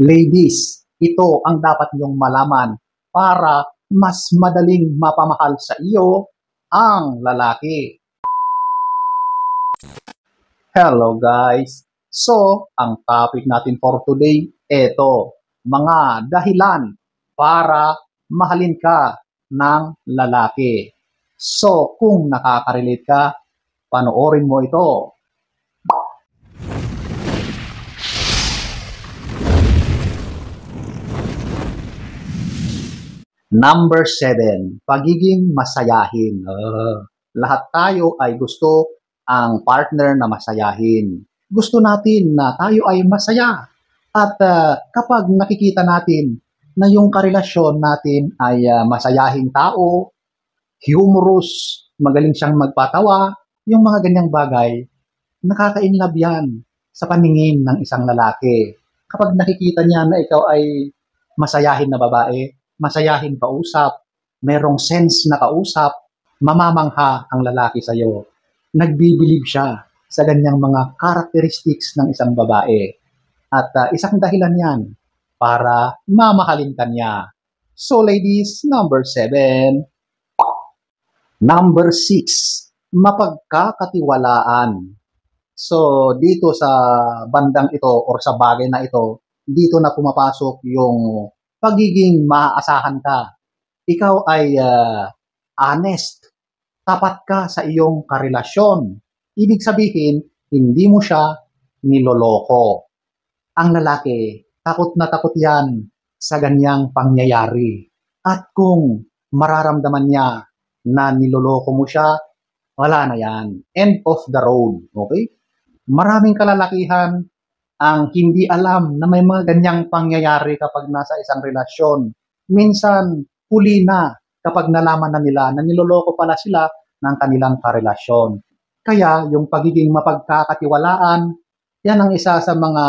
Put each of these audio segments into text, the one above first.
Ladies, ito ang dapat niyong malaman para mas madaling mapamahal sa iyo ang lalaki. Hello guys! So, ang topic natin for today, ito, mga dahilan para mahalin ka ng lalaki. So, kung nakaka-relate ka, panoorin mo ito. Number 7, pagiging masayahin. Lahat tayo ay gusto ang partner na masayahin. Gusto natin na tayo ay masaya. At kapag nakikita natin na yung karelasyon natin ay masayahing tao, humorous, magaling siyang magpatawa, yung mga ganyang bagay, nakaka-inlove yan sa paningin ng isang lalaki. Kapag nakikita niya na ikaw ay masayahin na babae, masayahin kausap, merong sense na kausap, mamamangha ang lalaki sa iyo. Nagbibilib siya sa ganyang mga characteristics ng isang babae. At isang dahilan yan para mamahalin ka niya. So ladies, number 7. Number 6, mapagkakatiwalaan. So dito sa bandang ito or sa bagay na ito, dito na pumapasok yung pagiging maaasahan ka. Ikaw ay honest, tapat ka sa iyong karelasyon. Ibig sabihin, hindi mo siya niloloko. Ang lalaki, takot na takot yan sa ganyang pangyayari. At kung mararamdaman niya na niloloko mo siya, wala na yan. End of the road. Okay? Maraming kalalakihan ang hindi alam na may mga ganyang pangyayari kapag nasa isang relasyon. Minsan, huli na kapag nalaman na nila na niloloko pala sila ng kanilang karelasyon. Kaya yung pagiging mapagkakatiwalaan, yan ang isa sa mga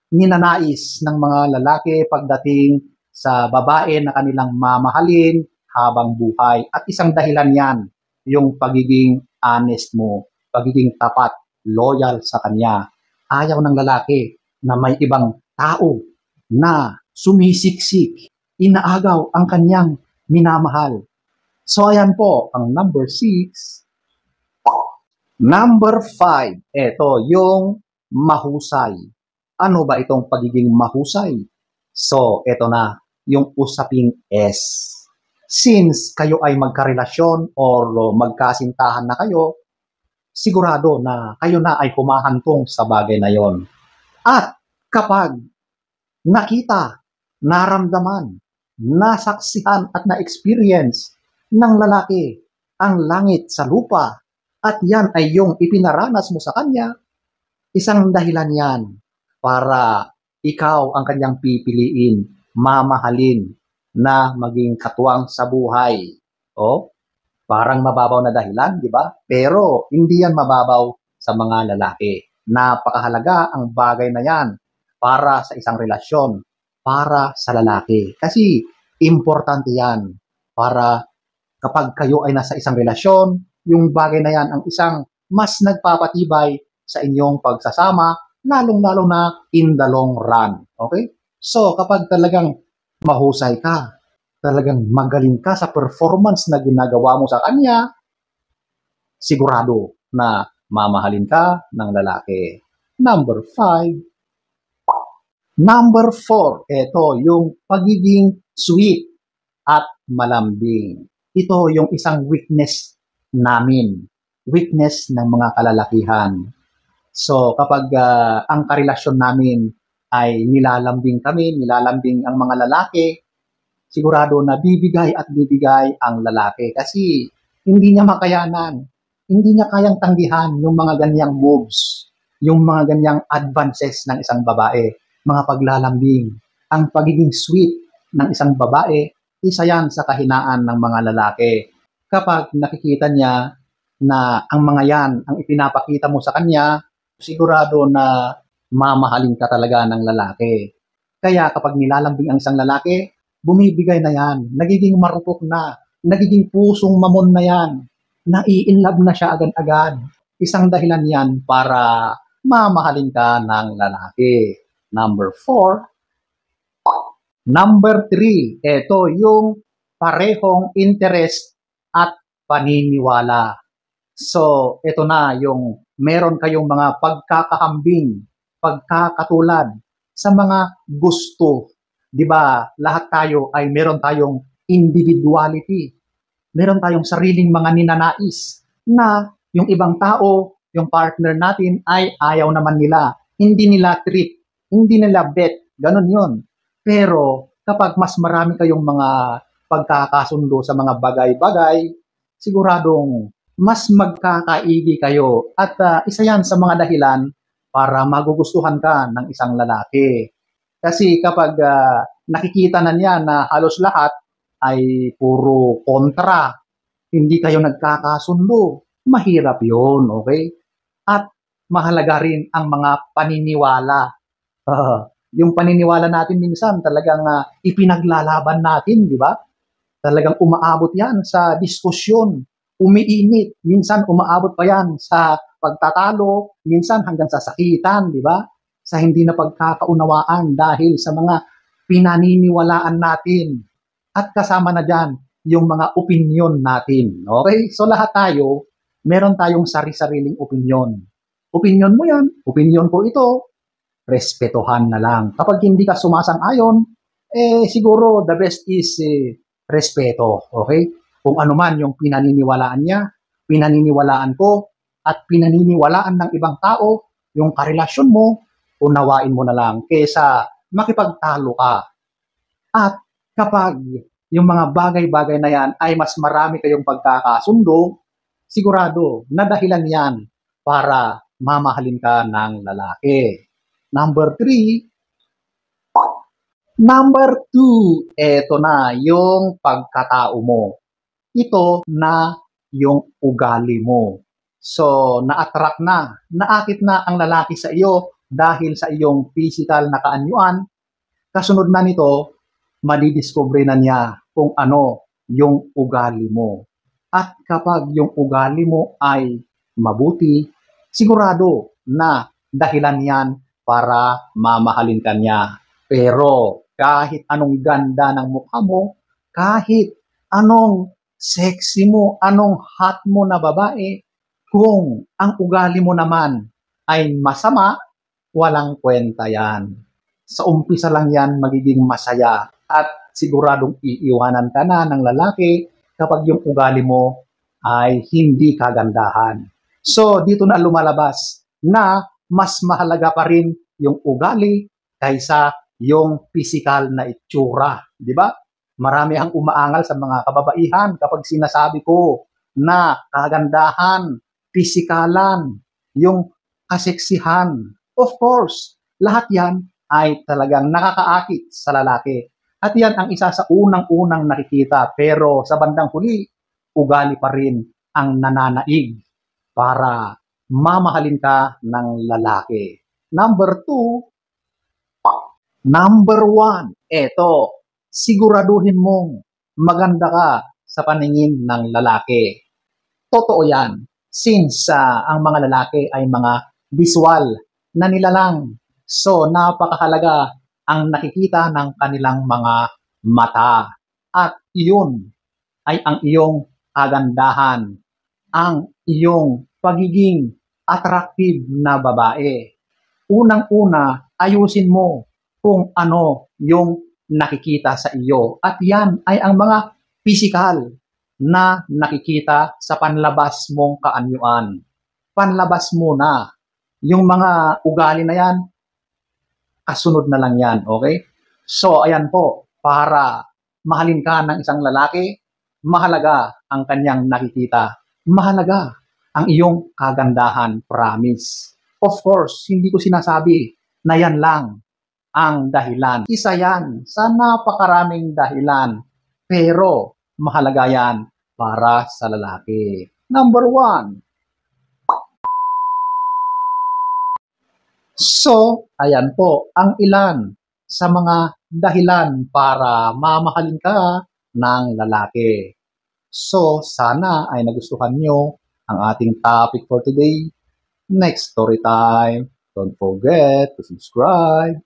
ninanais ng mga lalaki pagdating sa babae na kanilang mamahalin habang buhay. At isang dahilan yan, yung pagiging honest mo, pagiging tapat, loyal sa kanya. Ayaw ng lalaki na may ibang tao na sumisiksik, inaagaw ang kanyang minamahal. So ayan po, ang number 6. Number 5, ito yung mahusay. Ano ba itong pagiging mahusay? So ito na, yung usaping S. Since kayo ay magkarelasyon or magkasintahan na kayo, sigurado na kayo na ay humahantong sa bagay na yon. At kapag nakita, naramdaman, nasaksihan at na-experience ng lalaki ang langit sa lupa at yan ay yung ipinaranas mo sa kanya, isang dahilan yan para ikaw ang kanyang pipiliin, mamahalin na maging katuwang sa buhay. O, parang mababaw na dahilan, di ba? Pero hindi yan mababaw sa mga lalaki. Napakahalaga ang bagay na yan para sa isang relasyon, para sa lalaki. Kasi importante yan para kapag kayo ay nasa isang relasyon, yung bagay na yan ang isang mas nagpapatibay sa inyong pagsasama, lalong-lalo na in the long run. Okay? So kapag talagang mahusay ka, talagang magaling ka sa performance na ginagawa mo sa kanya, sigurado na mamahalin ka ng lalaki. Number 5. Number 4, ito yung pagiging sweet at malambing. Ito yung isang weakness namin, weakness ng mga kalalakihan. So kapag ang karelasyon namin ay nilalambing kami, nilalambing ang mga lalaki, sigurado na bibigay at bibigay ang lalaki kasi hindi niya makayanan, hindi niya kayang tanggihan yung mga ganyang moves, yung mga ganyang advances ng isang babae, mga paglalambing. Ang pagiging sweet ng isang babae, isa yan sa kahinaan ng mga lalaki. Kapag nakikita niya na ang mga yan, ang ipinapakita mo sa kanya, sigurado na mamahalin ka talaga ng lalaki. Kaya kapag nilalambing ang isang lalaki, bumibigay na yan, nagiging marupok na, nagiging pusong mamon na yan, nai-inlove na siya agad-agad. Isang dahilan yan para mamahalin ka ng lalaki. Number 4, Number 3, ito yung parehong interest at paniniwala. So, ito na yung meron kayong mga pagkakahambing, pagkakatulad sa mga gusto. 'Di ba? Lahat tayo ay meron tayong individuality. Meron tayong sariling mga ninanais na yung ibang tao, yung partner natin ay ayaw naman nila. Hindi nila trip, hindi nila bet, ganun yun. Pero kapag mas marami kayong mga pagkakasundo sa mga bagay-bagay, siguradong mas magkakaigi kayo. At isa yan sa mga dahilan para magugustuhan ka ng isang lalaki. Kasi kapag nakikita na niya na halos lahat ay puro kontra, hindi kayo nagkakasundo, mahirap yun, okay? At mahalaga rin ang mga paniniwala. Yung paniniwala natin minsan talagang ipinaglalaban natin, di ba? Talagang umaabot yan sa diskusyon, umiinit, minsan umaabot pa yan sa pagtatalo, minsan hanggang sa sakitan, di ba? Sa hindi na pagkakaunawaan dahil sa mga pinaniniwalaan natin. At kasama na dyan yung mga opinion natin. Okay? So lahat tayo, meron tayong sari-sariling opinion. Opinion mo yan, opinion ko ito, respetuhan na lang. Kapag hindi ka sumasang-ayon, siguro the best is respeto. Okay? Kung ano man yung pinaniniwalaan niya, pinaniniwalaan ko, at pinaniniwalaan ng ibang tao, yung karelasyon mo, unawain mo na lang kaysa makipagtalo ka. At kapag yung mga bagay-bagay na yan ay mas marami kayong pagkakasundo, sigurado na dahilan yan para mamahalin ka ng lalaki. Number 3, number 2, eto na yung pagkatao mo. Ito na yung ugali mo. So, na-attract na, naakit na ang lalaki sa iyo dahil sa iyong physical na kaanyuan. Kasunod na nito, madidiscover na niya kung ano yung ugali mo. At kapag yung ugali mo ay mabuti, sigurado na dahilan yan para mamahalin ka niya. Pero kahit anong ganda ng mukha mo, kahit anong sexy mo, anong hot mo na babae, kung ang ugali mo naman ay masama, walang kwenta yan. Sa umpisa lang yan magiging masaya at siguradong iiwanan ka na ng lalaki kapag yung ugali mo ay hindi kagandahan. So, dito na lumalabas na mas mahalaga pa rin yung ugali kaysa yung physical na itsura. Di ba? Marami ang umaangal sa mga kababaihan kapag sinasabi ko na kagandahan, pisikalan, yung kaseksihan. Of course, lahat yan ay talagang nakakaakit sa lalaki. At yan ang isa sa unang-unang nakikita. Pero sa bandang huli, ugali pa rin ang nananaig para mamahalin ka ng lalaki. Number 2, number 1, eto, siguraduhin mong maganda ka sa paningin ng lalaki. Totoo yan. Since ang mga lalaki ay mga visual na nilalang. So, napakahalaga ang nakikita ng kanilang mga mata. At iyon ay ang iyong kagandahan, ang iyong pagiging attractive na babae. Unang-una, ayusin mo kung ano yung nakikita sa iyo. At yan ay ang mga physical na nakikita sa panlabas mong kaanyuan. Panlabas mo na. Yung mga ugali na yan, kasunod na lang yan, okay? So, ayan po, para mahalin ka ng isang lalaki, mahalaga ang kanyang nakikita. Mahalaga ang iyong kagandahan, promise. Of course, hindi ko sinasabi na yan lang ang dahilan. Isa yan sa napakaraming dahilan. Pero, mahalaga yan para sa lalaki. Number 1. So, ayan po ang ilan sa mga dahilan para mamahalin ka ng lalaki. So, sana ay nagustuhan nyo ang ating topic for today. Next story time. Don't forget to subscribe.